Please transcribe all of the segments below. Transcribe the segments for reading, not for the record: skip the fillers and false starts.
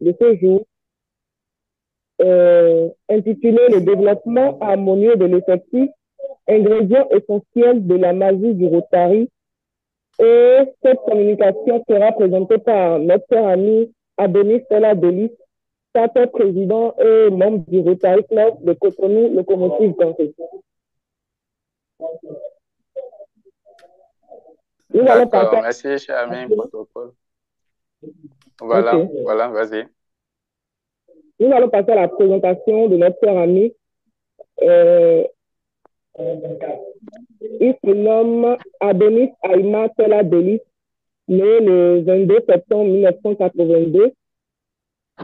de ce jour, intitulé Le développement harmonieux de l'effectif, ingrédient essentiel de la magie du Rotary. Et cette communication sera présentée par notre cher ami Adonis Stella Delis, startup président et membre du Rotary Club de Cotonou Locomotive Campus. Nous allons D'accord, passer. merci, cher ami, protocole. Ok. Voilà, vas-y. Nous allons passer à la présentation de notre cher ami. Euh, il se nomme Adonis Aïma Tella Delis, né le 22 septembre 1982.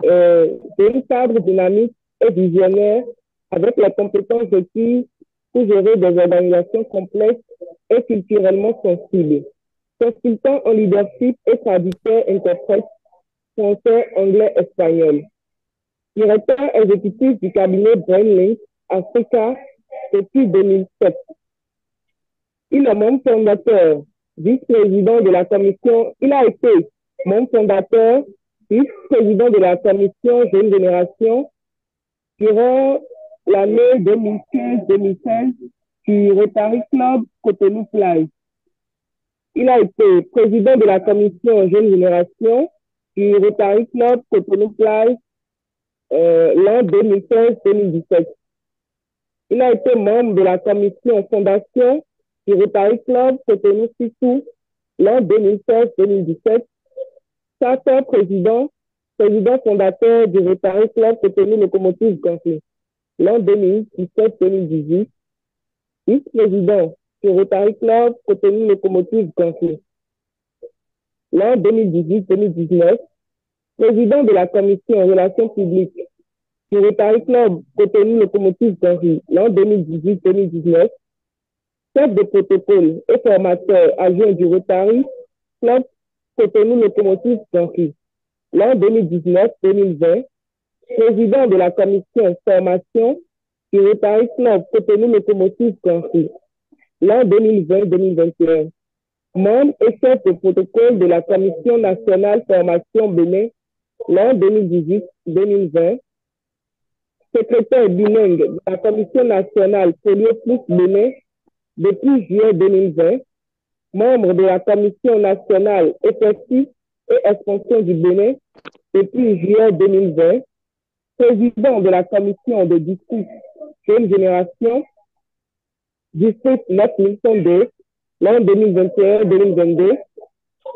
C'est un cadre dynamique et visionnaire avec les compétences requises pour gérer des organisations complexes et culturellement sensibles. Consultant en leadership et traducteur interprète français, anglais, espagnol. Directeur exécutif du cabinet BrainLink Africa depuis 2007. Il est membre fondateur, vice-président de la commission. Il a été membre fondateur, vice-président de la commission Jeune Génération durant l'année 2015-2016 du Rotary Club Cotonou Plage. Il a été président de la commission Jeune Génération du Rotary Club Cotonou Plage l'an 2016-2017. Il a été membre de la commission fondation du Rotary Club Cotonou Sissou l'an 2016-2017. Starter président, président fondateur du Rotary Club Cotonou Locomotive Conflit l'an 2017-2018. Vice-président du Rotary Club Cotonou Locomotive Conflit l'an 2018-2019. Président de la commission relations publiques du Rotary Club Cotonou Locomotive Conflit l'an 2018-2019. Chef de protocole et formateur adjoint du Rotary Club Cotonou Locomotive Conflit l'an 2019-2020. Président de la commission formation du Rotary Club Cotonou Locomotive Conflit l'an 2020-2021. Membre et chef de protocole de la commission nationale formation Bénin l'an 2018-2020. Secrétaire bilingue de la commission nationale Polio Plus Bénin depuis juillet 2020. Membre de la commission nationale effectif et expansion du Bénin depuis juillet 2020. Président de la commission de district Jeune Génération, district 9102, l'an 2021-2022.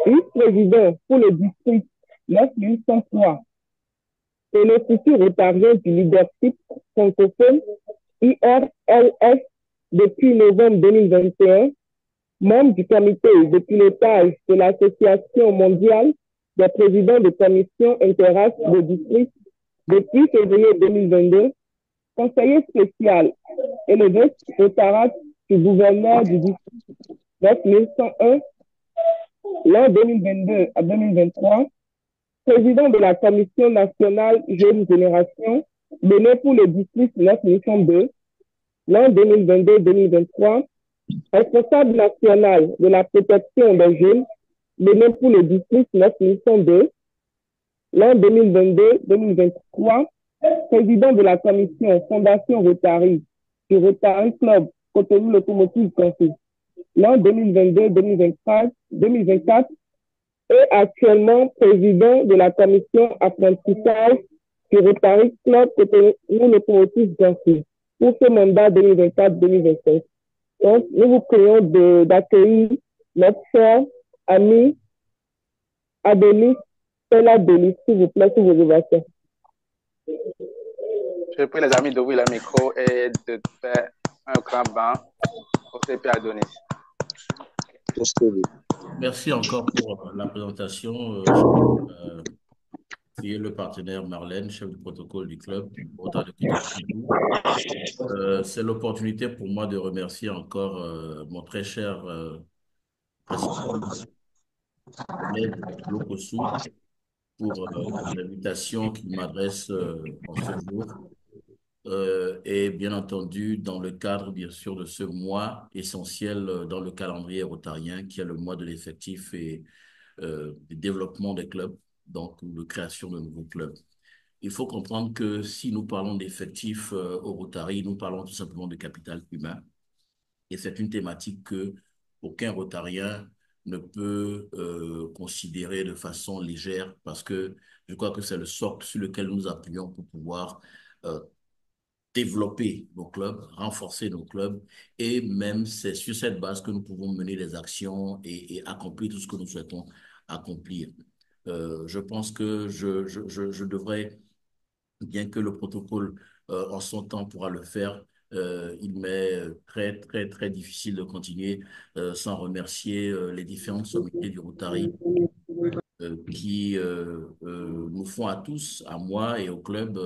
Vice-président pour le district 9103 et l'Institut rotarien du leadership francophone, IRLS, depuis novembre 2021. Membre du comité de pilotage de l'Association mondiale des présidents de commission interrace de district depuis février 2022, conseiller spécial et le vice-rotarat du gouverneur du district 9101 l'an 2022 à 2023, président de la commission nationale Jeune Génération, mené pour le district 9102 l'an 2022-2023, responsable national de la protection des jeunes, mené pour le district 9102 l'an 2022-2023, président de la commission Fondation Rotary du Rotary Club Cotonou Locomotive Conflit l'an 2022-2024 et actuellement président de la commission apprentissage du Rotary Club Cotonou Locomotive Conflit pour ce mandat 2024-2025. Donc, nous vous prions d'accueillir notre cher ami Adonis Stella Delis, s'il vous plaît, sur vos ovations. Je prie les amis d'ouvrir le micro et de faire un grand banc au CP Adonis. Merci encore pour la présentation. Qui est le partenaire Marlène, chef de protocole du club, c'est l'opportunité pour moi de remercier encore mon très cher président Lokosu pour l'invitation qu'il m'adresse en ce jour. Et bien entendu, dans le cadre, bien sûr, de ce mois essentiel dans le calendrier rotarien, qui est le mois de l'effectif et du développement des clubs. donc de création de nouveaux clubs. Il faut comprendre que si nous parlons d'effectifs au Rotary, nous parlons tout simplement de capital humain. Et c'est une thématique que aucun Rotarien ne peut considérer de façon légère parce que je crois que c'est le socle sur lequel nous appuyons pour pouvoir euh, développer nos clubs, renforcer nos clubs et même c'est sur cette base que nous pouvons mener des actions et accomplir tout ce que nous souhaitons accomplir. Je pense que je devrais bien que le protocole en son temps pourra le faire, il m'est très difficile de continuer sans remercier les différentes sommités du Rotary qui nous font à tous, à moi et au club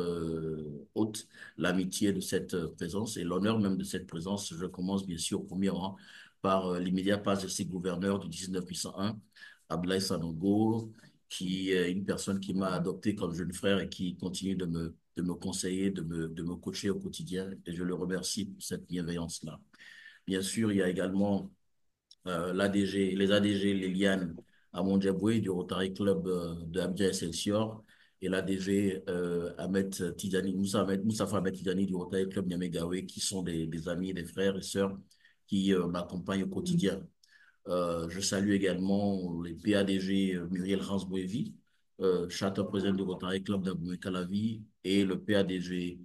hôte, l'amitié de cette présence et l'honneur même de cette présence. Je commence bien sûr au premier rang par l'immédiat passe de ses gouverneurs du 1901, Abdoulaye Sanogo, qui est une personne qui m'a adopté comme jeune frère et qui continue de me conseiller, de me coacher au quotidien. Et je le remercie pour cette bienveillance-là. Bien sûr, il y a également l'ADG, les ADG, Liliane Amondjaboué du Rotary Club de Abidjan Excelsior et l'ADG Ahmed Tidjani, Moussafa Ahmed Tidjani du Rotary Club Niamey-Gawé qui sont des amis, des frères et sœurs qui m'accompagnent au quotidien. Je salue également les PADG Muriel Ransboevi, chanteur-président du Rotary Club d'Abomey-Calavi et le PADG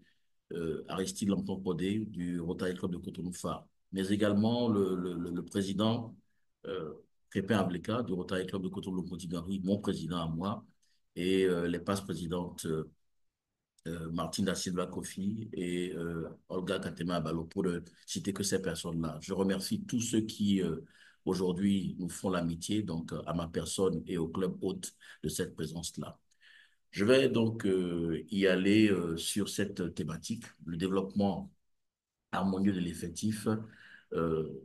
Aristide Lampton-Podé du Rotary Club de Cotonou-Phare, mais également le président Crépin Ableka du Rotary Club de Cotonou-Montigary, mon président à moi, et les passes-présidentes Martine da Silva Kofi et Olga Katema Abalo, pour ne citer que ces personnes-là. Je remercie tous ceux qui aujourd'hui nous font l'amitié, donc à ma personne et au club hôte de cette présence-là. Je vais donc y aller sur cette thématique, le développement harmonieux de l'effectif,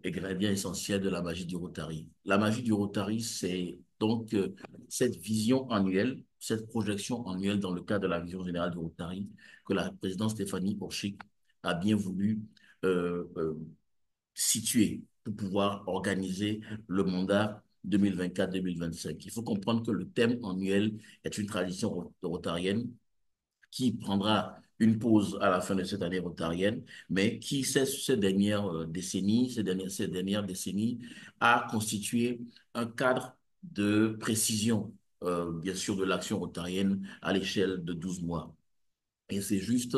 ingrédient essentiel de la magie du Rotary. La magie du Rotary, c'est donc cette vision annuelle, cette projection annuelle dans le cadre de la vision générale du Rotary que la présidente Stéphanie Orchik a bien voulu euh, euh, situer pour pouvoir organiser le mandat 2024-2025. Il faut comprendre que le thème annuel est une tradition rotarienne qui prendra une pause à la fin de cette année rotarienne, mais qui, ces dernières décennies, ces dernières décennies, a constitué un cadre de précision, bien sûr, de l'action rotarienne à l'échelle de 12 mois. Et c'est juste,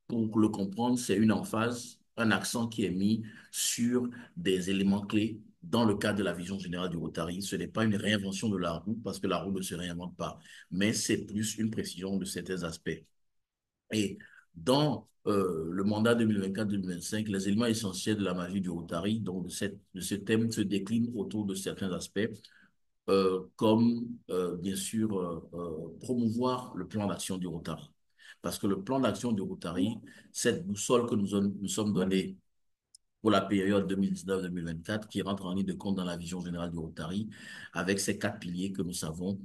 pour le comprendre, c'est une emphase, un accent qui est mis sur des éléments clés dans le cadre de la vision générale du Rotary. Ce n'est pas une réinvention de la roue, parce que la roue ne se réinvente pas, mais c'est plus une précision de certains aspects. Et dans le mandat 2024-2025, les éléments essentiels de la magie du Rotary, donc de ce thème, se déclinent autour de certains aspects, comme bien sûr promouvoir le plan d'action du Rotary. Parce que le plan d'action du Rotary, cette boussole que nous sommes donnée pour la période 2019-2024, qui rentre en ligne de compte dans la vision générale du Rotary, avec ces quatre piliers que nous savons,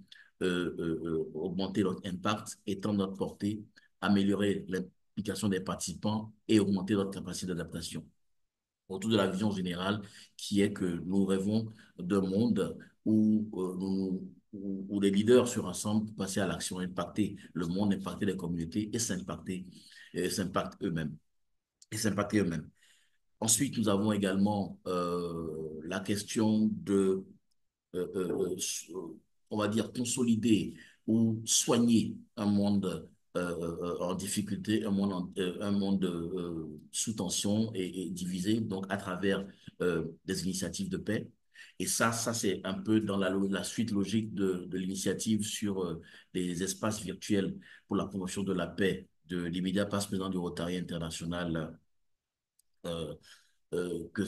augmenter notre impact, étendre notre portée, améliorer l'implication des participants et augmenter notre capacité d'adaptation. Autour de la vision générale qui est que nous rêvons d'un monde où les leaders se rassemblent pour passer à l'action, impacter le monde, impacter les communautés et s'impacter eux-mêmes. Et s'impacter eux-mêmes. Ensuite, nous avons également la question de, euh, euh, on va dire, consolider ou soigner un monde en difficulté, un monde sous tension et divisé, donc à travers des initiatives de paix. Et ça c'est un peu dans la suite logique de l'initiative sur les espaces virtuels pour la promotion de la paix de l'immédiat vice-président du Rotary International euh, que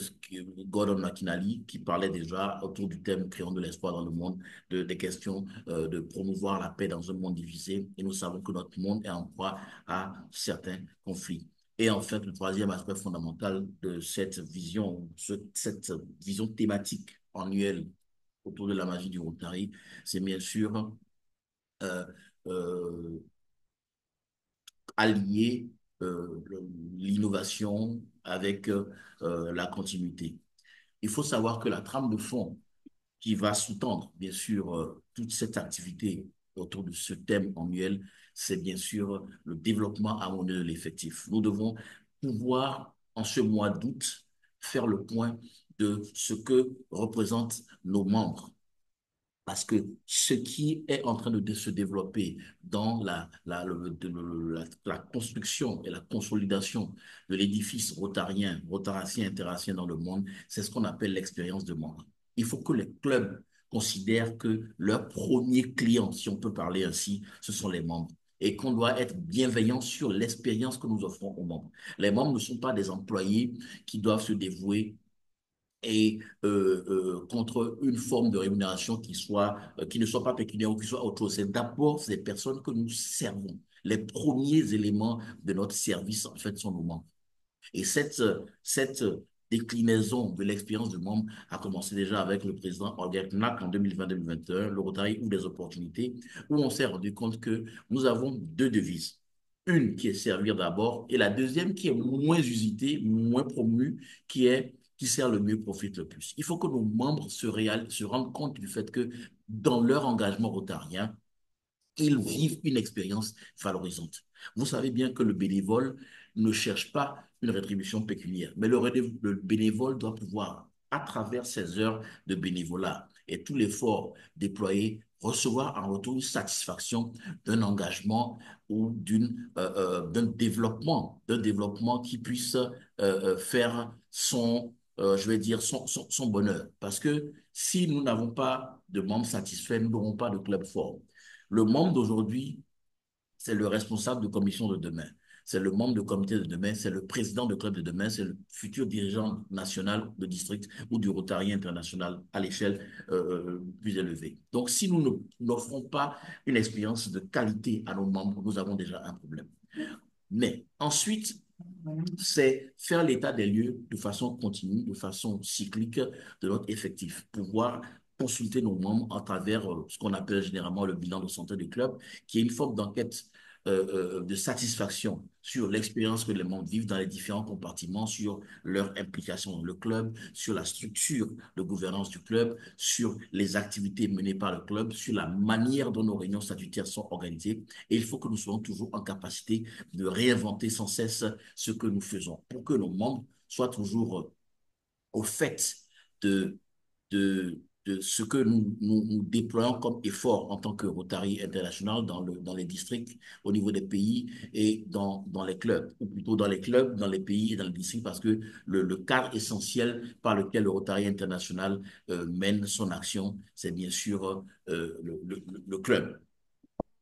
Gordon McKinley, qui parlait déjà autour du thème Créons de l'espoir dans le monde, des questions de promouvoir la paix dans un monde divisé. Et nous savons que notre monde est en proie à certains conflits. Et en fait, le troisième aspect fondamental de cette vision thématique annuelle autour de la magie du Rotary, c'est bien sûr euh, euh, allier l'innovation avec la continuité. Il faut savoir que la trame de fond qui va sous-tendre, bien sûr, toute cette activité autour de ce thème annuel, c'est bien sûr le développement harmonieux de l'effectif. Nous devons pouvoir, en ce mois d'août, faire le point de ce que représentent nos membres. Parce que ce qui est en train de se développer dans la construction et la consolidation de l'édifice rotarien, rotaracien, interracien dans le monde, c'est ce qu'on appelle l'expérience de membre. Il faut que les clubs considèrent que leur premier client, si on peut parler ainsi, ce sont les membres et qu'on doit être bienveillant sur l'expérience que nous offrons aux membres. Les membres ne sont pas des employés qui doivent se dévouer et contre une forme de rémunération qui ne soit pas pécuniaire ou qui soit autre chose. C'est d'abord ces personnes que nous servons. Les premiers éléments de notre service, en fait, sont nos membres. Et cette déclinaison de l'expérience de membre a commencé déjà avec le président Holger Knack en 2020-2021, le Rotary ou des opportunités, où on s'est rendu compte que nous avons deux devises. Une qui est servir d'abord et la deuxième qui est moins usitée, moins promue, qui sert le mieux, profite le plus. Il faut que nos membres se rendent compte du fait que dans leur engagement rotarien, ils vivent une expérience valorisante. Vous savez bien que le bénévole ne cherche pas une rétribution pécuniaire, mais le bénévole doit pouvoir, à travers ses heures de bénévolat et tout l'effort déployé, recevoir en retour une satisfaction d'un engagement ou d'un développement qui puisse faire je vais dire, son bonheur. Parce que si nous n'avons pas de membres satisfaits, nous n'aurons pas de club fort. Le membre d'aujourd'hui, c'est le responsable de commission de demain. C'est le membre de comité de demain, c'est le président de club de demain, c'est le futur dirigeant national de district ou du Rotary international à l'échelle plus élevée. Donc, si nous n'offrons pas une expérience de qualité à nos membres, nous avons déjà un problème. Mais ensuite, c'est faire l'état des lieux de façon continue, de façon cyclique de notre effectif, pouvoir consulter nos membres à travers ce qu'on appelle généralement le bilan de santé du club, qui est une forme d'enquête de satisfaction sur l'expérience que les membres vivent dans les différents compartiments, sur leur implication dans le club, sur la structure de gouvernance du club, sur les activités menées par le club, sur la manière dont nos réunions statutaires sont organisées. Et il faut que nous soyons toujours en capacité de réinventer sans cesse ce que nous faisons pour que nos membres soient toujours au fait de, de ce que nous déployons comme effort en tant que Rotary International dans les districts, au niveau des pays et dans les clubs, ou plutôt dans les clubs, dans les pays et dans les districts, parce que le cadre essentiel par lequel le Rotary International mène son action, c'est bien sûr le club.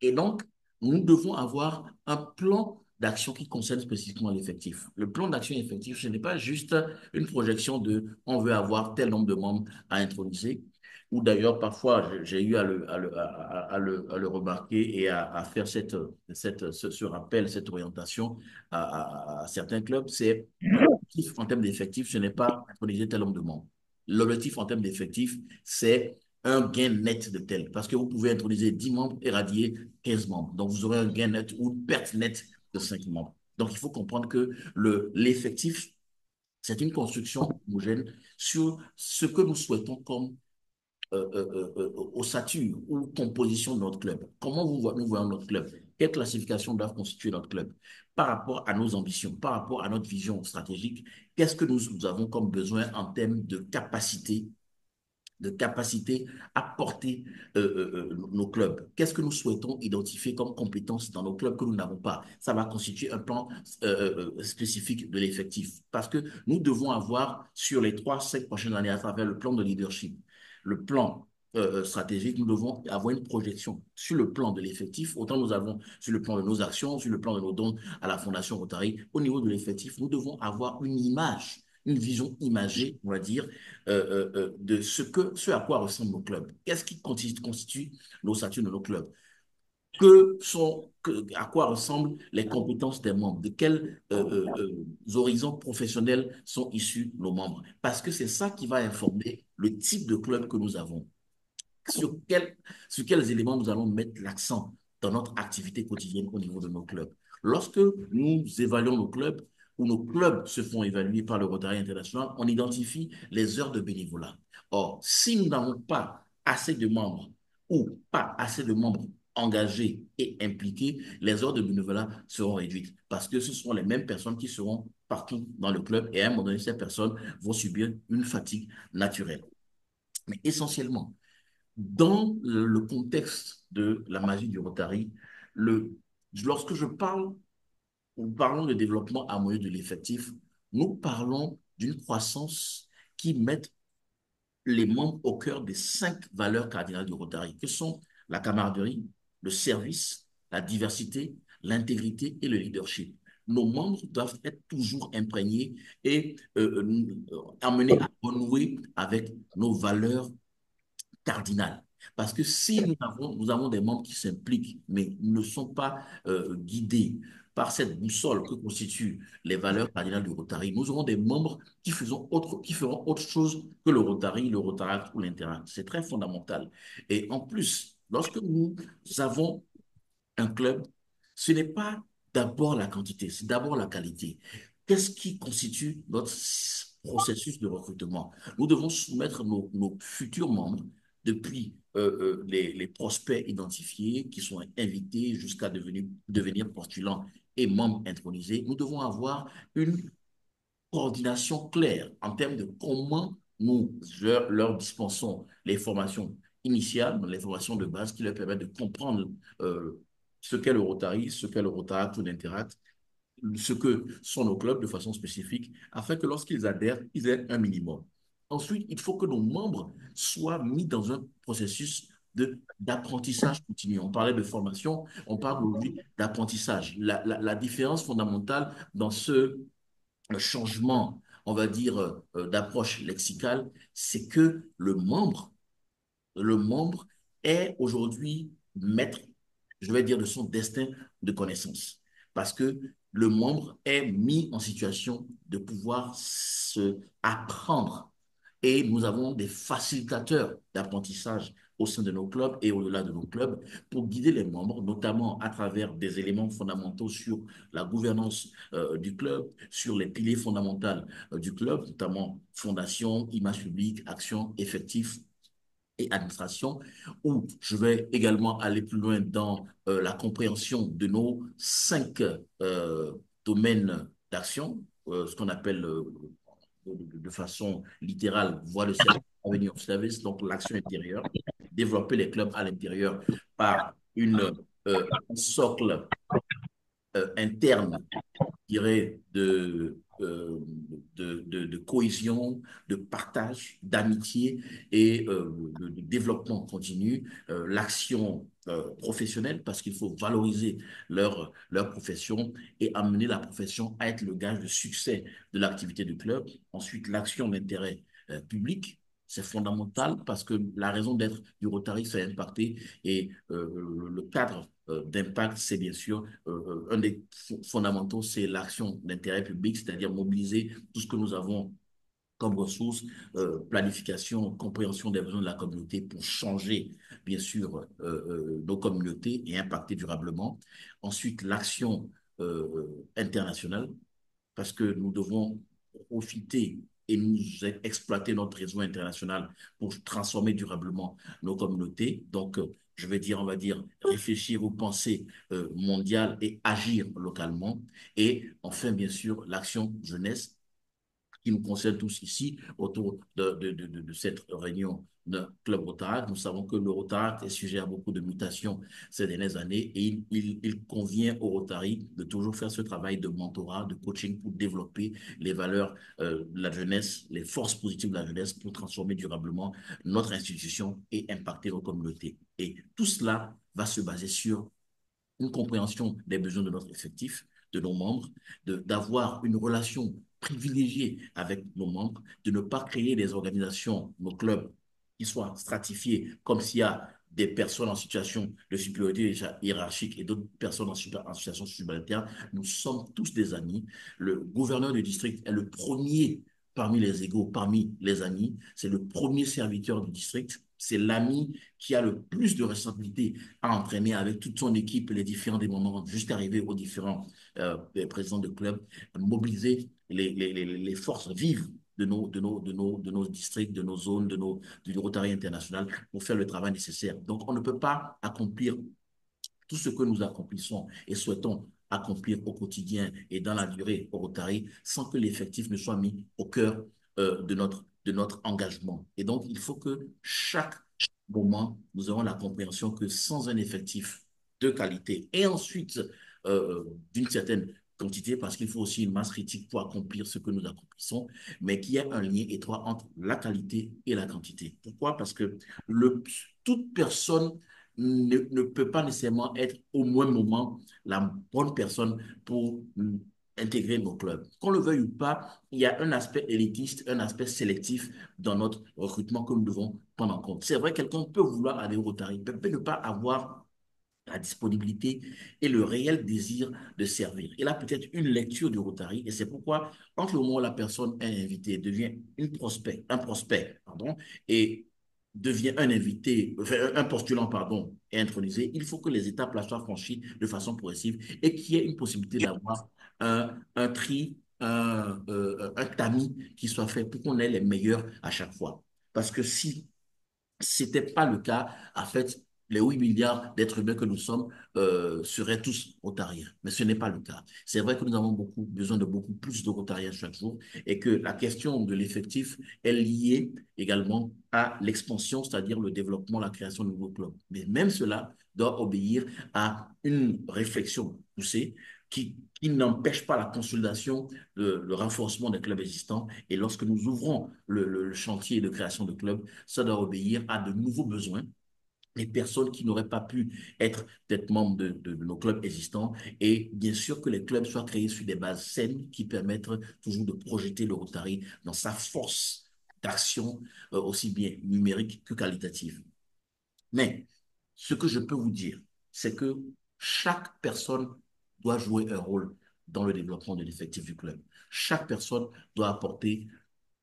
Et donc, nous devons avoir un plan d'action qui concerne spécifiquement l'effectif. Le plan d'action effectif, ce n'est pas juste une projection de on veut avoir tel nombre de membres à introniser, ou d'ailleurs, parfois, j'ai eu à le remarquer et à faire ce rappel, cette orientation à certains clubs. C'est l'objectif en termes d'effectifs, ce n'est pas introniser tel nombre de membres. L'objectif en termes d'effectifs, c'est un gain net de tel. Parce que vous pouvez introniser 10 membres et radier 15 membres. Donc, vous aurez un gain net ou une perte nette de 5 membres. Donc, il faut comprendre que l'effectif, c'est une construction homogène sur ce que nous souhaitons comme ossature ou composition de notre club. Comment nous voyons notre club? Quelle classification doit constituer notre club par rapport à nos ambitions, par rapport à notre vision stratégique? Qu'est-ce que nous avons comme besoin en termes de capacité à porter nos clubs. Qu'est-ce que nous souhaitons identifier comme compétences dans nos clubs que nous n'avons pas? Ça va constituer un plan spécifique de l'effectif. Parce que nous devons avoir, sur les 3-5 prochaines années, à travers le plan de leadership, le plan stratégique, nous devons avoir une projection sur le plan de l'effectif. Autant nous avons sur le plan de nos actions, sur le plan de nos dons à la Fondation Rotary. Au niveau de l'effectif, nous devons avoir une image, une vision imagée, on va dire, de ce à quoi ressemblent nos clubs. Qu'est-ce qui constitue l'ossature de nos clubs? À quoi ressemblent les compétences des membres? De quels horizons professionnels sont issus nos membres? Parce que c'est ça qui va informer le type de club que nous avons. Sur, sur quels éléments nous allons mettre l'accent dans notre activité quotidienne au niveau de nos clubs. Lorsque nous évaluons nos clubs, ou nos clubs se font évaluer par le Rotary International, on identifie les heures de bénévolat. Or, si nous n'avons pas assez de membres ou pas assez de membres engagés et impliqués, les heures de bénévolat seront réduites parce que ce seront les mêmes personnes qui seront partout dans le club et à un moment donné, ces personnes vont subir une fatigue naturelle. Mais essentiellement, dans le contexte de la magie du Rotary, lorsque nous parlons de développement harmonieux de l'effectif, nous parlons d'une croissance qui met les membres au cœur des 5 valeurs cardinales du Rotary, que sont la camaraderie, le service, la diversité, l'intégrité et le leadership. Nos membres doivent être toujours imprégnés et amenés à renouer avec nos valeurs cardinal. Parce que si nous avons des membres qui s'impliquent, mais ne sont pas guidés par cette boussole que constituent les valeurs cardinales du Rotary, nous aurons des membres qui feront autre chose que le Rotaract ou l'Interact. C'est très fondamental. Et en plus, lorsque nous avons un club, ce n'est pas d'abord la quantité, c'est d'abord la qualité. Qu'est-ce qui constitue notre processus de recrutement? Nous devons soumettre nos futurs membres, depuis les prospects identifiés qui sont invités jusqu'à devenir postulants et membres intronisés. Nous devons avoir une coordination claire en termes de comment nous leur dispensons les formations initiales, les formations de base qui leur permettent de comprendre ce qu'est le Rotary, ce qu'est le Rotaract ou l'Interact, ce que sont nos clubs de façon spécifique, afin que lorsqu'ils adhèrent, ils aient un minimum. Ensuite, il faut que nos membres soient mis dans un processus d'apprentissage continu. On parlait de formation, on parle aujourd'hui d'apprentissage. La différence fondamentale dans ce changement, on va dire, d'approche lexicale, c'est que le membre est aujourd'hui maître, je vais dire, de son destin de connaissance. Parce que le membre est mis en situation de pouvoir se apprendre. Et nous avons des facilitateurs d'apprentissage au sein de nos clubs et au-delà de nos clubs pour guider les membres, notamment à travers des éléments fondamentaux sur la gouvernance du club, sur les piliers fondamentaux du club, notamment fondation, image publique, action, effectif et administration, où je vais également aller plus loin dans la compréhension de nos 5 domaines d'action, ce qu'on appelle de façon littérale voie de service, avenue of service, donc l'action intérieure, développer les clubs à l'intérieur par un socle interne dirais, de cohésion, de partage, d'amitié et de développement continu, l'action professionnelle, parce qu'il faut valoriser leur profession et amener la profession à être le gage de succès de l'activité du club. Ensuite, l'action d'intérêt public. C'est fondamental parce que la raison d'être du Rotary, c'est impacter et le cadre d'impact, c'est bien sûr un des fondamentaux, c'est l'action d'intérêt public, c'est-à-dire mobiliser tout ce que nous avons comme ressources, planification, compréhension des besoins de la communauté pour changer, bien sûr, nos communautés et impacter durablement. Ensuite, l'action internationale, parce que nous devons profiter et nous exploiter notre réseau international pour transformer durablement nos communautés. Donc, je vais dire, on va dire, réfléchir aux pensées mondiales et agir localement. Et enfin, bien sûr, l'action jeunesse qui nous concerne tous ici autour de cette réunion de Club Rotaract. Nous savons que le Rotaract est sujet à beaucoup de mutations ces dernières années et il convient au Rotary de toujours faire ce travail de mentorat, de coaching pour développer les valeurs de la jeunesse, les forces positives de la jeunesse pour transformer durablement notre institution et impacter nos communautés. Et tout cela va se baser sur une compréhension des besoins de notre effectif, de nos membres, d'avoir une relation privilégiée avec nos membres, de ne pas créer des organisations, nos clubs, qui soient stratifiés, comme s'il y a des personnes en situation de supériorité hiérarchique et d'autres personnes en situation subalterne. Nous sommes tous des amis. Le gouverneur du district est le premier parmi les égaux, parmi les amis. C'est le premier serviteur du district. C'est l'ami qui a le plus de responsabilités à entraîner avec toute son équipe, les différents démembrements, jusqu'à arriver aux différents présidents de club, mobiliser les forces vives de nos districts, de nos zones, du Rotary international pour faire le travail nécessaire. Donc, on ne peut pas accomplir tout ce que nous accomplissons et souhaitons accomplir au quotidien et dans la durée au Rotary sans que l'effectif ne soit mis au cœur de notre engagement. Et donc, il faut que chaque moment, nous avons la compréhension que sans un effectif de qualité et ensuite d'une certaine quantité, parce qu'il faut aussi une masse critique pour accomplir ce que nous accomplissons, mais qu'il y ait un lien étroit entre la qualité et la quantité. Pourquoi? Parce que toute personne ne peut pas nécessairement être au même moment la bonne personne pour intégrer nos clubs. Qu'on le veuille ou pas, il y a un aspect élitiste, un aspect sélectif dans notre recrutement que nous devons prendre en compte. C'est vrai, quelqu'un peut vouloir aller au Rotary, peut ne pas avoir la disponibilité et le réel désir de servir. Il a peut-être une lecture du Rotary et c'est pourquoi, entre le moment où la personne est invitée, devient un prospect, pardon, et devient un invité, enfin, un postulant, pardon, et intronisé, il faut que les étapes là soient franchies de façon progressive et qu'il y ait une possibilité d'avoir un tri, un tamis qui soit fait pour qu'on ait les meilleurs à chaque fois. Parce que si ce n'était pas le cas, en fait, les 8 milliards d'êtres humains que nous sommes seraient tous rotariens. Mais ce n'est pas le cas. C'est vrai que nous avons besoin de beaucoup plus de rotariens chaque jour et que la question de l'effectif est liée également à l'expansion, c'est-à-dire le développement, la création de nouveaux clubs. Mais même cela doit obéir à une réflexion poussée qui n'empêche pas la consolidation, le renforcement des clubs existants. Et lorsque nous ouvrons le chantier de création de clubs, ça doit obéir à de nouveaux besoins, les personnes qui n'auraient pas pu être peut-être membres de nos clubs existants et bien sûr que les clubs soient créés sur des bases saines qui permettent toujours de projeter le Rotary dans sa force d'action aussi bien numérique que qualitative. Mais ce que je peux vous dire, c'est que chaque personne doit jouer un rôle dans le développement de l'effectif du club. Chaque personne doit apporter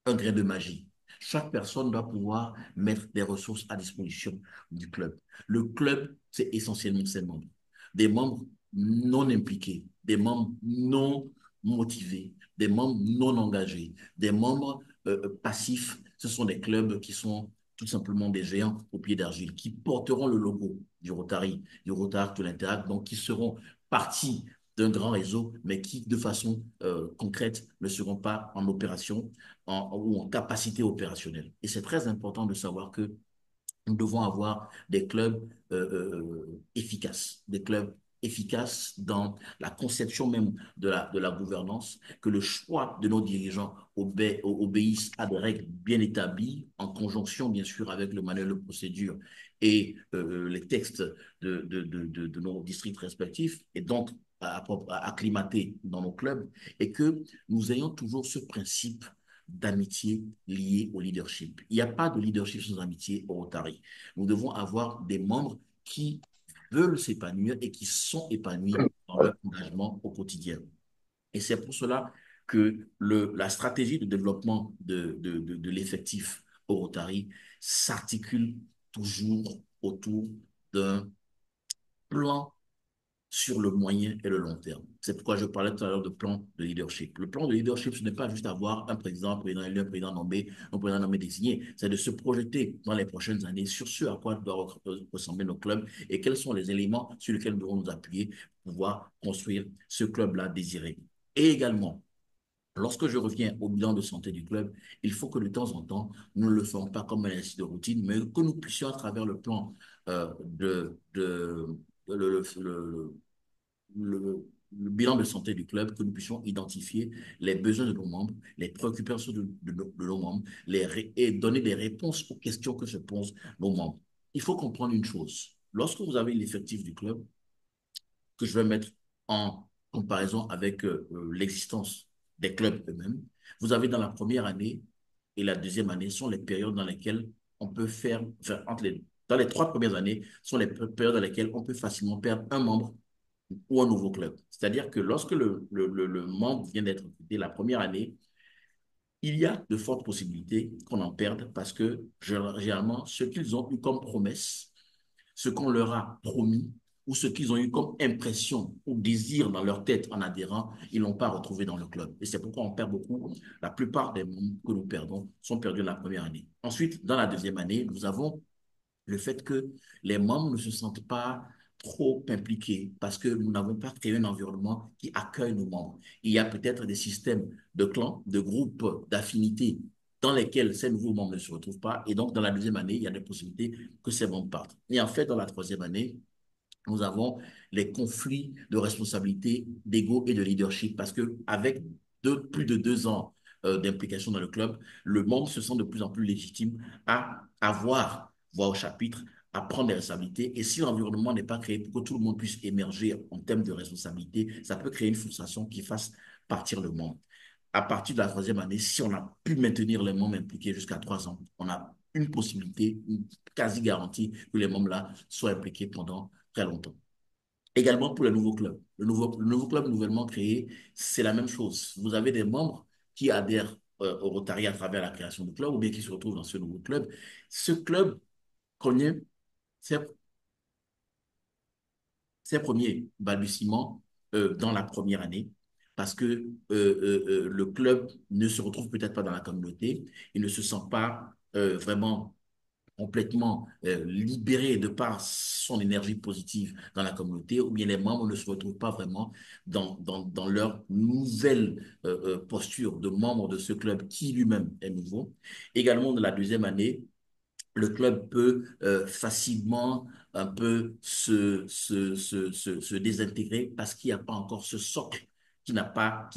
un grain de magie. Chaque personne doit pouvoir mettre des ressources à disposition du club. Le club, c'est essentiellement ses membres. Des membres non impliqués, des membres non motivés, des membres non engagés, des membres passifs. Ce sont des clubs qui sont tout simplement des géants au pied d'argile, qui porteront le logo du Rotary de l'Interact, donc qui seront partie d'un grand réseau, mais qui, de façon concrète, ne seront pas en opération ou en capacité opérationnelle. Et c'est très important de savoir que nous devons avoir des clubs efficaces, des clubs efficaces dans la conception même de la gouvernance, que le choix de nos dirigeants obéisse à des règles bien établies, en conjonction bien sûr avec le manuel de procédure et les textes de nos districts respectifs, et donc acclimatés dans nos clubs, et que nous ayons toujours ce principe d'amitié liée au leadership. Il n'y a pas de leadership sans amitié au Rotary. Nous devons avoir des membres qui veulent s'épanouir et qui sont épanouis dans leur engagement au quotidien. Et c'est pour cela que la stratégie de développement de l'effectif au Rotary s'articule toujours autour d'un plan sur le moyen et le long terme. C'est pourquoi je parlais tout à l'heure de plan de leadership. Le plan de leadership, ce n'est pas juste avoir un président élu, un président nommé, un président nommé désigné. C'est de se projeter dans les prochaines années sur ce à quoi doivent ressembler nos clubs et quels sont les éléments sur lesquels nous devons nous appuyer pour pouvoir construire ce club-là désiré. Et également, lorsque je reviens au bilan de santé du club, il faut que de temps en temps, nous ne le faisons pas comme un exercice de routine, mais que nous puissions, à travers le plan le, le bilan de santé du club, que nous puissions identifier les besoins de nos membres, les préoccupations de nos membres, et donner des réponses aux questions que se posent nos membres. Il faut comprendre une chose. Lorsque vous avez l'effectif du club, que je vais mettre en comparaison avec l'existence des clubs eux-mêmes, vous avez dans la première année et la deuxième année sont les périodes dans lesquelles on peut faire, enfin, dans les 3 premières années sont les périodes dans lesquelles on peut facilement perdre un membre ou un nouveau club. C'est-à-dire que lorsque le membre vient d'être recruté la première année, il y a de fortes possibilités qu'on en perde parce que généralement, ce qu'ils ont eu comme promesse, ce qu'on leur a promis ou ce qu'ils ont eu comme impression ou désir dans leur tête en adhérant, ils ne l'ont pas retrouvé dans le club. Et c'est pourquoi on perd beaucoup. La plupart des membres que nous perdons sont perdus la première année. Ensuite, dans la deuxième année, nous avons le fait que les membres ne se sentent pas trop impliqués parce que nous n'avons pas créé un environnement qui accueille nos membres. Il y a peut-être des systèmes de clans, de groupes, d'affinités dans lesquels ces nouveaux membres ne se retrouvent pas. Et donc, dans la deuxième année, il y a des possibilités que ces membres partent. Et en fait, dans la troisième année, nous avons les conflits de responsabilité, d'ego et de leadership parce que avec plus de 2 ans d'implication dans le club, le membre se sent de plus en plus légitime à avoir voix au chapitre, à prendre des responsabilités. Et si l'environnement n'est pas créé pour que tout le monde puisse émerger en termes de responsabilité, ça peut créer une frustration qui fasse partir le membre. À partir de la troisième année, si on a pu maintenir les membres impliqués jusqu'à 3 ans, on a une possibilité, une quasi garantie que les membres là soient impliqués pendant très longtemps. Également pour le nouveau club. Le nouveau club nouvellement créé, c'est la même chose. Vous avez des membres qui adhèrent au Rotary à travers la création du club ou bien qui se retrouvent dans ce nouveau club. Ce club connaît ses, ses premiers balbutiements dans la première année parce que le club ne se retrouve peut-être pas dans la communauté, il ne se sent pas vraiment complètement libéré de par son énergie positive dans la communauté, ou bien les membres ne se retrouvent pas vraiment dans leur nouvelle posture de membre de ce club qui lui-même est nouveau. Également, de la deuxième année, le club peut facilement un peu se désintégrer parce qu'il n'y a pas encore ce socle qui n'a pas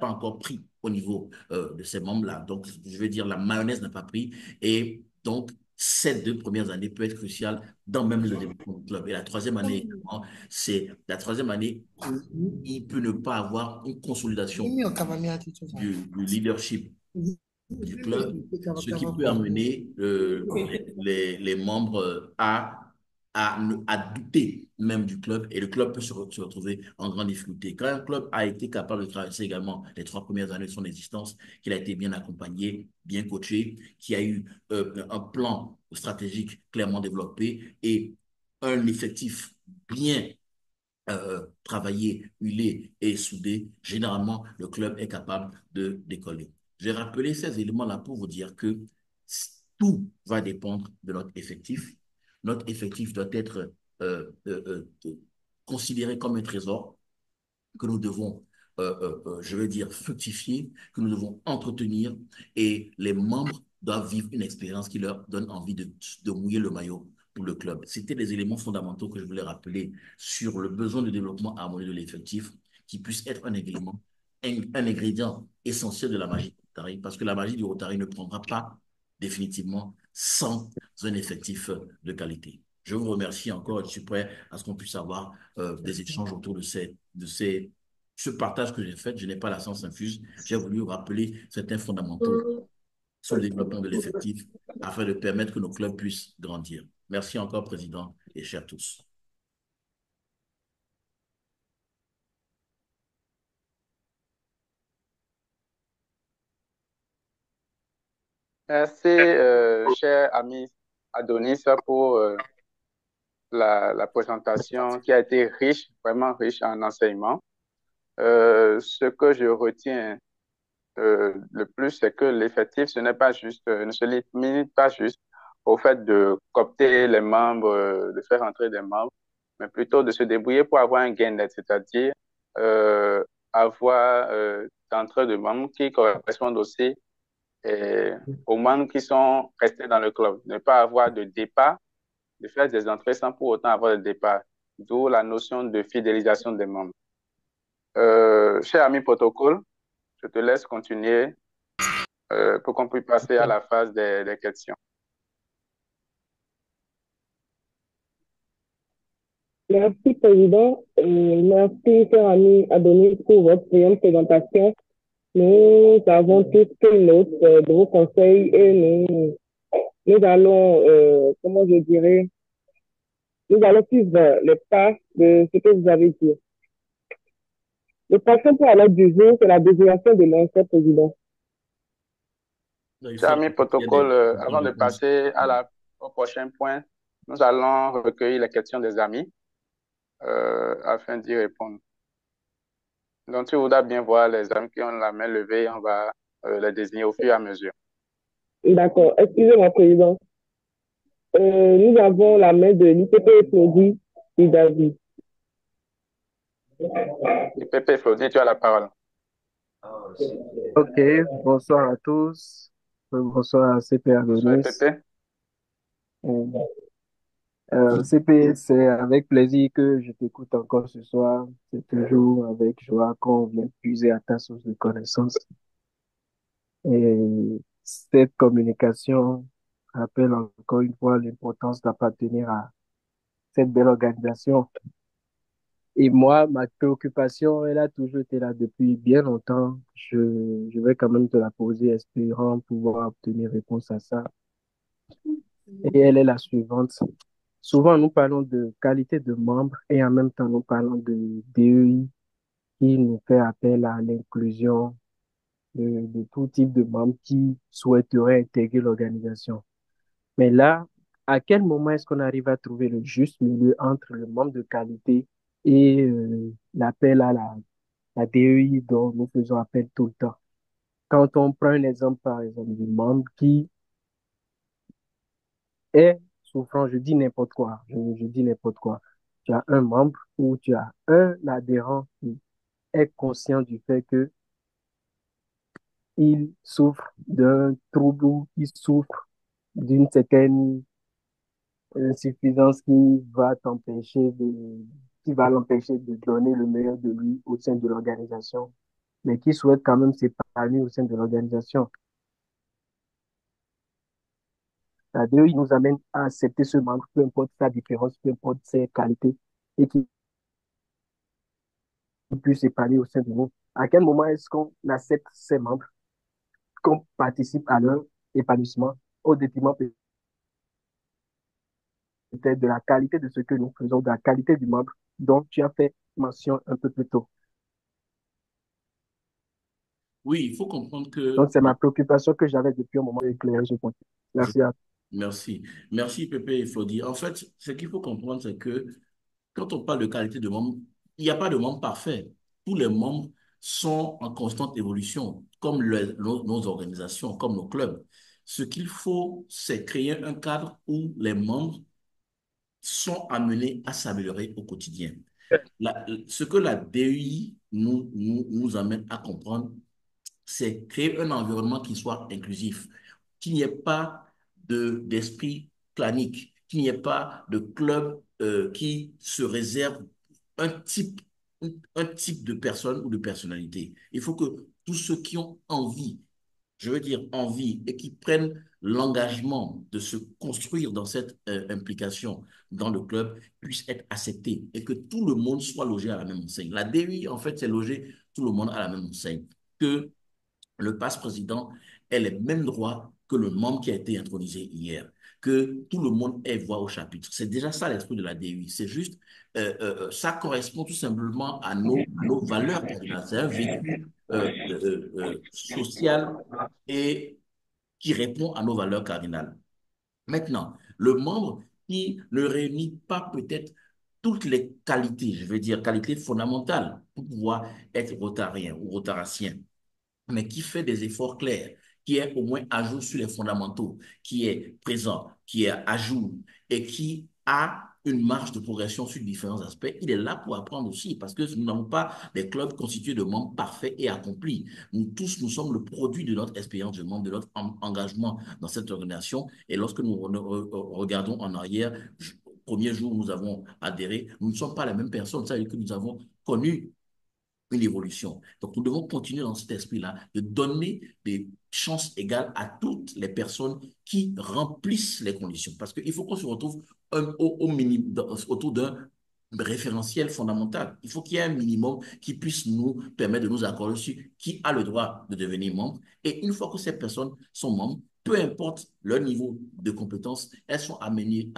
encore pris au niveau de ces membres-là. Donc, je veux dire, la mayonnaise n'a pas pris. Et donc, ces 2 premières années peuvent être cruciales dans même le développement du club. Et la troisième année également, c'est la troisième année où il peut ne pas avoir une consolidation du leadership du club, ce qui peut amener les membres à douter même du club et le club peut se retrouver en grande difficulté. Quand un club a été capable de traverser également les 3 premières années de son existence, qu'il a été bien accompagné, bien coaché, qui a eu un plan stratégique clairement développé et un effectif bien travaillé, huilé et soudé, généralement, le club est capable de décoller. J'ai rappelé ces éléments-là pour vous dire que tout va dépendre de notre effectif. Notre effectif doit être considéré comme un trésor que nous devons, je veux dire, fructifier, que nous devons entretenir et les membres doivent vivre une expérience qui leur donne envie de mouiller le maillot pour le club. C'était les éléments fondamentaux que je voulais rappeler sur le besoin de développement harmonieux de l'effectif qui puisse être un élément, un ingrédient essentiel de la magie du Rotary parce que la magie du Rotary ne prendra pas définitivement sans un effectif de qualité. Je vous remercie encore et je suis prêt à ce qu'on puisse avoir des échanges autour ce partage que j'ai fait. Je n'ai pas la science infuse. J'ai voulu rappeler certains fondamentaux sur le développement de l'effectif afin de permettre que nos clubs puissent grandir. Merci encore, Président, et chers tous. Merci, cher ami Adonis, pour la présentation qui a été riche, vraiment riche en enseignements. Ce que je retiens le plus, c'est que l'effectif, ce n'est pas juste, ne se limite pas juste au fait de coopter les membres, de faire entrer des membres, mais plutôt de se débrouiller pour avoir un gain net, c'est-à-dire avoir d'entrée de membres qui correspondent aussi aux membres qui sont restés dans le club. Ne pas avoir de départ, de faire des entrées sans pour autant avoir de départ. D'où la notion de fidélisation des membres. Cher ami protocole, je te laisse continuer pour qu'on puisse passer à la phase des questions. Merci, Président. Merci, cher ami Adonis, pour votre brillante présentation. Nous avons tous pris note de vos conseils et nous allons, comment je dirais, nous allons suivre les pas de ce que vous avez dit. Le passons pour l'ordre du jour, c'est la désignation de l'ancien président. Cher ami protocole, avant de passer au prochain point, nous allons recueillir les questions des amis. afin d'y répondre. Donc, tu voudras bien voir les amis qui ont la main levée, on va les désigner au fur et à mesure. D'accord. Excusez-moi, Président. Nous avons la main de l'IPP Claudie et David. Pépé Flody, tu as la parole. Ok, bonsoir à tous. Bonsoir à CP Bonsoir, Adonis. Pépé. CP, c'est avec plaisir que je t'écoute encore ce soir. C'est toujours avec joie qu'on vient puiser à ta source de connaissances. Et cette communication rappelle encore une fois l'importance d'appartenir à cette belle organisation. Et moi, ma préoccupation, elle a toujours été là depuis bien longtemps. Je vais quand même te la poser, espérant pouvoir obtenir réponse à ça. Et elle est la suivante. Souvent, nous parlons de qualité de membre et en même temps, nous parlons de DEI qui nous fait appel à l'inclusion de tout type de membres qui souhaiteraient intégrer l'organisation. Mais là, à quel moment est-ce qu'on arrive à trouver le juste milieu entre le membre de qualité et l'appel à la DEI dont nous faisons appel tout le temps? Quand on prend un exemple, par exemple, du membre qui est souffrant, je dis n'importe quoi, je dis n'importe quoi. Tu as un membre ou tu as un adhérent qui est conscient du fait que il souffre d'un trouble ou il souffre d'une certaine insuffisance qui va l'empêcher de donner le meilleur de lui au sein de l'organisation, mais qui souhaite quand même s'épanouir au sein de l'organisation. La DEI nous amène à accepter ce membre, peu importe sa différence, peu importe ses qualités, et qui puisse s'épanouir au sein de nous. À quel moment est-ce qu'on accepte ces membres, qu'on participe à leur épanouissement au détriment peut-être de la qualité de ce que nous faisons, de la qualité du membre dont tu as fait mention un peu plus tôt. Oui, il faut comprendre que... Donc, c'est ma préoccupation que j'avais depuis un moment éclairé ce point. Je- Merci à Merci. Merci, Pépé et Flody. En fait, ce qu'il faut comprendre, c'est que quand on parle de qualité de membre, il n'y a pas de membre parfait. Tous les membres sont en constante évolution, comme nos organisations, comme nos clubs. Ce qu'il faut, c'est créer un cadre où les membres sont amenés à s'améliorer au quotidien. Ce que la DEI nous amène à comprendre, c'est créer un environnement qui soit inclusif, qu'il n'y ait pas d'esprit clanique, qu'il n'y ait pas de club qui se réserve un type, un type de personne ou de personnalité. Il faut que tous ceux qui ont envie, je veux dire envie, et qui prennent l'engagement de se construire dans cette implication dans le club puissent être acceptés et que tout le monde soit logé à la même enseigne. La DUI, en fait, c'est loger tout le monde à la même enseigne. Que le passe-président ait les mêmes droits que le membre qui a été intronisé hier, que tout le monde ait voix au chapitre. C'est déjà ça l'esprit de la DUI. C'est juste, ça correspond tout simplement à nos valeurs cardinales. C'est un vécu social et qui répond à nos valeurs cardinales. Maintenant, le membre qui ne réunit pas peut-être toutes les qualités, je veux dire qualités fondamentales pour pouvoir être rotarien ou rotaracien, mais qui fait des efforts clairs, qui est au moins à jour sur les fondamentaux, qui est présent, qui est à jour et qui a une marge de progression sur différents aspects, il est là pour apprendre aussi, parce que nous n'avons pas des clubs constitués de membres parfaits et accomplis. Nous tous, nous sommes le produit de notre expérience de membre, de notre engagement dans cette organisation. Et lorsque nous regardons en arrière, premier jour où nous avons adhéré, nous ne sommes pas la même personne. Ça veut dire que nous avons connu une évolution. Donc, nous devons continuer dans cet esprit-là de donner des chances égales à toutes les personnes qui remplissent les conditions. Parce qu'il faut qu'on se retrouve au minimum, autour d'un référentiel fondamental. Il faut qu'il y ait un minimum qui puisse nous permettre de nous accorder sur qui a le droit de devenir membre. Et une fois que ces personnes sont membres, peu importe leur niveau de compétence, elles sont amenées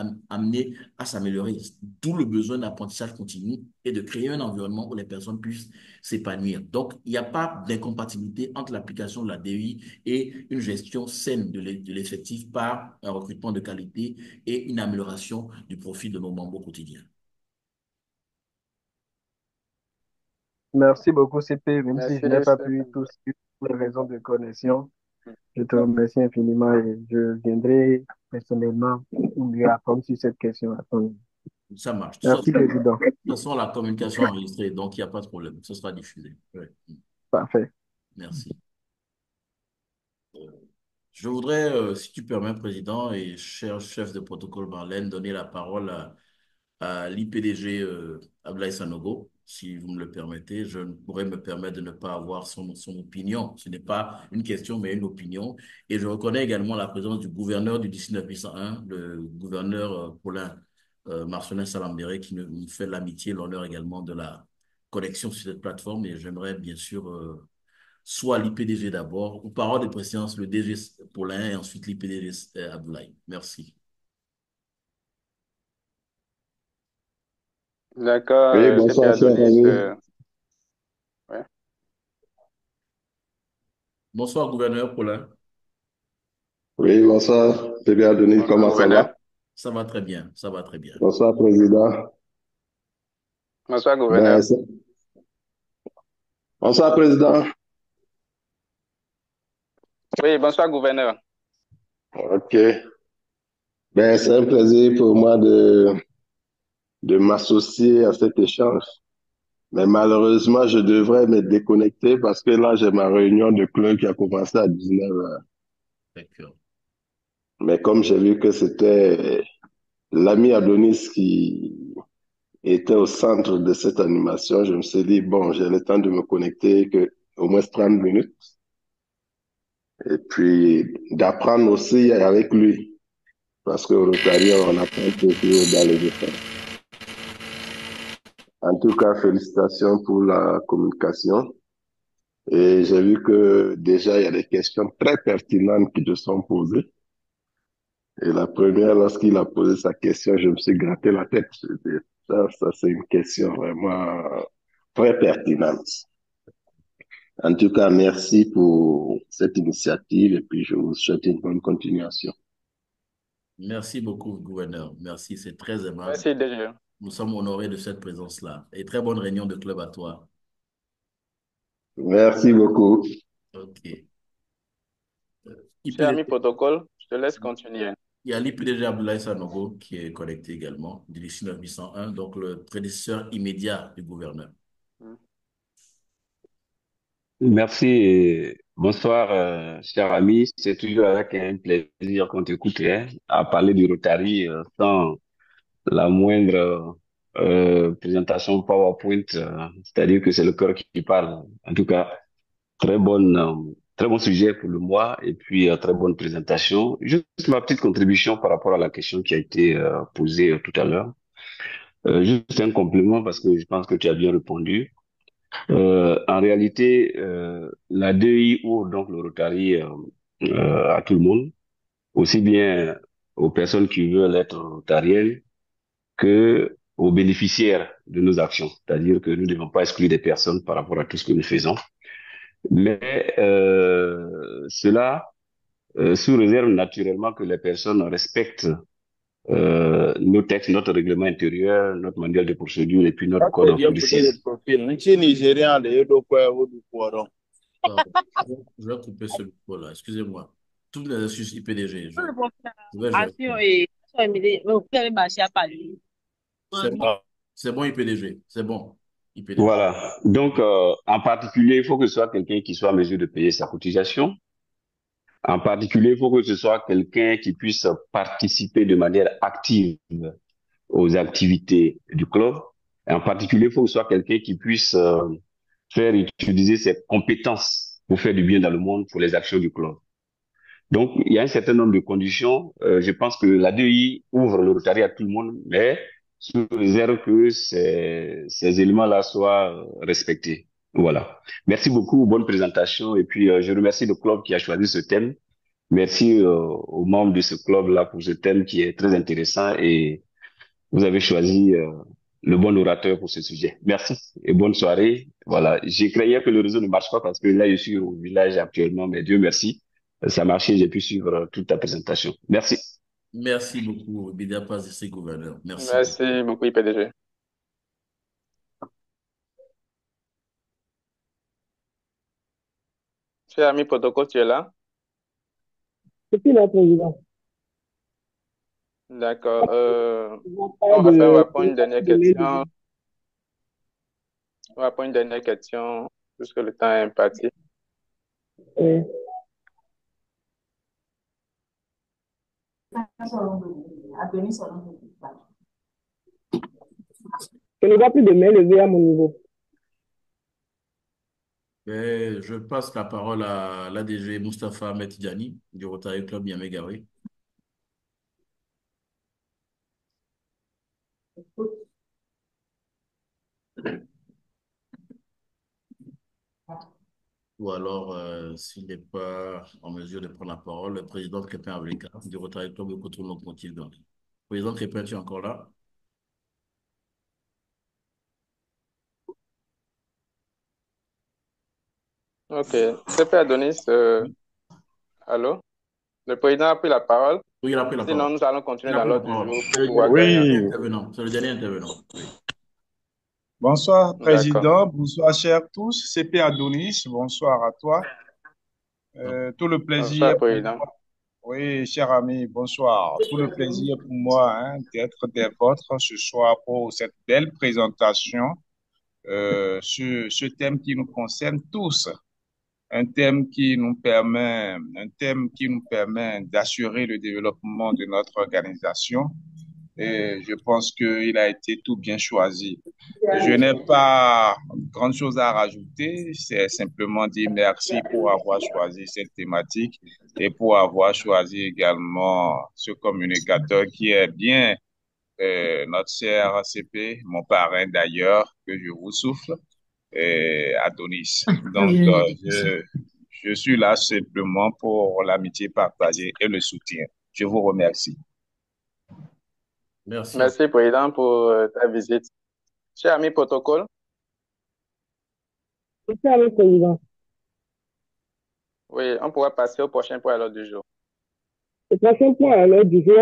à s'améliorer. D'où le besoin d'apprentissage continu et de créer un environnement où les personnes puissent s'épanouir. Donc, il n'y a pas d'incompatibilité entre l'application de la DEI et une gestion saine de l'effectif par un recrutement de qualité et une amélioration du profil de nos membres au quotidien. Merci beaucoup, CP, même si Merci, je n'ai pas pu Stéphane. tout suivre pour les raisons de connexion. Je te remercie infiniment et je viendrai personnellement lui apprendre sur cette question. Ça marche. Merci, Président. De toute façon, la communication est enregistrée, donc il n'y a pas de problème. Ce sera diffusé. Ouais. Parfait. Merci. Je voudrais, si tu permets, Président et cher chef de protocole Marlène, donner la parole à l'IPDG Ablaye Sanogo. Si vous me le permettez, je ne pourrais me permettre de ne pas avoir son opinion. Ce n'est pas une question, mais une opinion. Et je reconnais également la présence du gouverneur du 19801, le gouverneur Paulin Marcelin Salambéré, qui nous fait l'amitié et l'honneur également de la connexion sur cette plateforme. Et j'aimerais bien sûr soit l'IPDG d'abord, ou par ordre de préséance, le DG Paulin et ensuite l'IPDG Abdoulaye. Merci. D'accord, Oui, c'était bonsoir, cher Adonis. ami. Ouais. Bonsoir, gouverneur Paulin. Oui, bonsoir. C'est bien, Denis, Bonsoir, comment ça gouverneur. va? Ça va très bien, ça va très bien. Bonsoir, président. Bonsoir, Ben, gouverneur. bonsoir, président. Oui, bonsoir, gouverneur. OK. Ben, c'est un plaisir pour moi de m'associer à cet échange. Mais malheureusement, je devrais me déconnecter parce que là, j'ai ma réunion de club qui a commencé à 19h. D'accord. Mais comme j'ai vu que c'était l'ami Adonis qui était au centre de cette animation, je me suis dit, bon, j'ai le temps de me connecter que au moins 30 minutes. Et puis d'apprendre aussi avec lui, parce que Rotary, on apprend toujours dans les efforts. En tout cas, félicitations pour la communication. Et j'ai vu que déjà, il y a des questions très pertinentes qui te sont posées. Et la première, lorsqu'il a posé sa question, je me suis gratté la tête. Je dis, ça c'est une question vraiment très pertinente. En tout cas, merci pour cette initiative et puis je vous souhaite une bonne continuation. Merci beaucoup, gouverneur. Merci, c'est très aimable. Merci, DG. Nous sommes honorés de cette présence-là. Et très bonne réunion de club à toi. Merci beaucoup. OK. Cher ami IPDG, protocole, je te laisse continuer. il y a l'IPDG Abdoulaye Sanogo qui est connecté également, du 19801, donc le prédécesseur immédiat du gouverneur. Merci et bonsoir, cher ami. C'est toujours avec un plaisir qu'on t'écoute hein, à parler du Rotary sans la moindre présentation PowerPoint, c'est-à-dire que c'est le cœur qui parle. En tout cas, très bon sujet pour le mois et puis très bonne présentation. Juste ma petite contribution par rapport à la question qui a été posée tout à l'heure. Juste un complément parce que je pense que tu as bien répondu. En réalité, la DEI ouvre donc le Rotary à tout le monde, aussi bien aux personnes qui veulent être rotariennes que aux bénéficiaires de nos actions. C'est-à-dire que nous ne devons pas exclure des personnes par rapport à tout ce que nous faisons. Mais cela sous réserve naturellement que les personnes respectent nos textes, notre règlement intérieur, notre manuel de procédure et puis notre code of policies. Pardon. Je vais couper ce micro-là. Excusez-moi. Toutes les excuses IPDG. Je vais C'est bon. C'est bon, IPDG. C'est bon, IPDG. Voilà. Donc, en particulier, il faut que ce soit quelqu'un qui soit en mesure de payer sa cotisation. En particulier, il faut que ce soit quelqu'un qui puisse participer de manière active aux activités du club. Et en particulier, il faut que ce soit quelqu'un qui puisse faire utiliser ses compétences pour faire du bien dans le monde pour les actions du club. Donc, il y a un certain nombre de conditions. Je pense que la DEI ouvre le Rotary à tout le monde, mais sous réserve que ces éléments-là soient respectés. Voilà. Merci beaucoup, bonne présentation. Et puis, je remercie le club qui a choisi ce thème. Merci aux membres de ce club-là pour ce thème qui est très intéressant et vous avez choisi le bon orateur pour ce sujet. Merci et bonne soirée. Voilà. J'ai craigné que le réseau ne marche pas parce que là, je suis au village actuellement, mais Dieu merci. Ça a marché, j'ai pu suivre toute ta présentation. Merci. Merci beaucoup, Bidia Pazissé, gouverneur. Merci. Merci beaucoup, IPDG. Cher ami protocole, tu es là? Je suis là, Président. D'accord. Je Donc, parle enfin, on va de, prendre une dernière de l'aide. question. On va prendre une dernière question, puisque le temps est imparti. Euh, je ne vois plus de main levée à mon niveau. Et je passe la parole à l'ADG Moustapha Metidjani du Rotary Club Niamey-Gaoui. Ou alors, s'il n'est pas en mesure de prendre la parole, le président Crépin Avleka du Rotary Club de Cotonou-Montmoutier. Président Crépin, tu es encore là? OK. CP Adonis, allô? Le président a pris la parole. Oui, il a pris la parole. Sinon, nous allons continuer Il a dans pris la l'ordre du parole. jour C'est pour le pouvoir dernier gagner un Oui, temps. intervenant. C'est le dernier intervenant. Oui. bonsoir D'accord. Président, bonsoir chers tous, CP Adonis, bonsoir à toi. Tout le plaisir Bonsoir, pour président. moi, oui, cher ami, bonsoir. Tout le plaisir pour moi d'être des vôtres ce soir pour cette belle présentation sur ce thème qui nous concerne tous, un thème qui nous permet d'assurer le développement de notre organisation. Et je pense qu'il a été tout bien choisi. Je n'ai pas grande chose à rajouter, c'est simplement dire merci pour avoir choisi cette thématique et pour avoir choisi également ce communicateur qui est bien notre cher CP, mon parrain d'ailleurs, que je vous souffle, Adonis. Donc, je suis là simplement pour l'amitié partagée et le soutien. Je vous remercie. Merci à Merci, président, pour ta visite. Cher ami protocole, Je suis avec le Président. oui, on pourra passer au prochain point à l'ordre du jour. Le prochain point à l'ordre du jour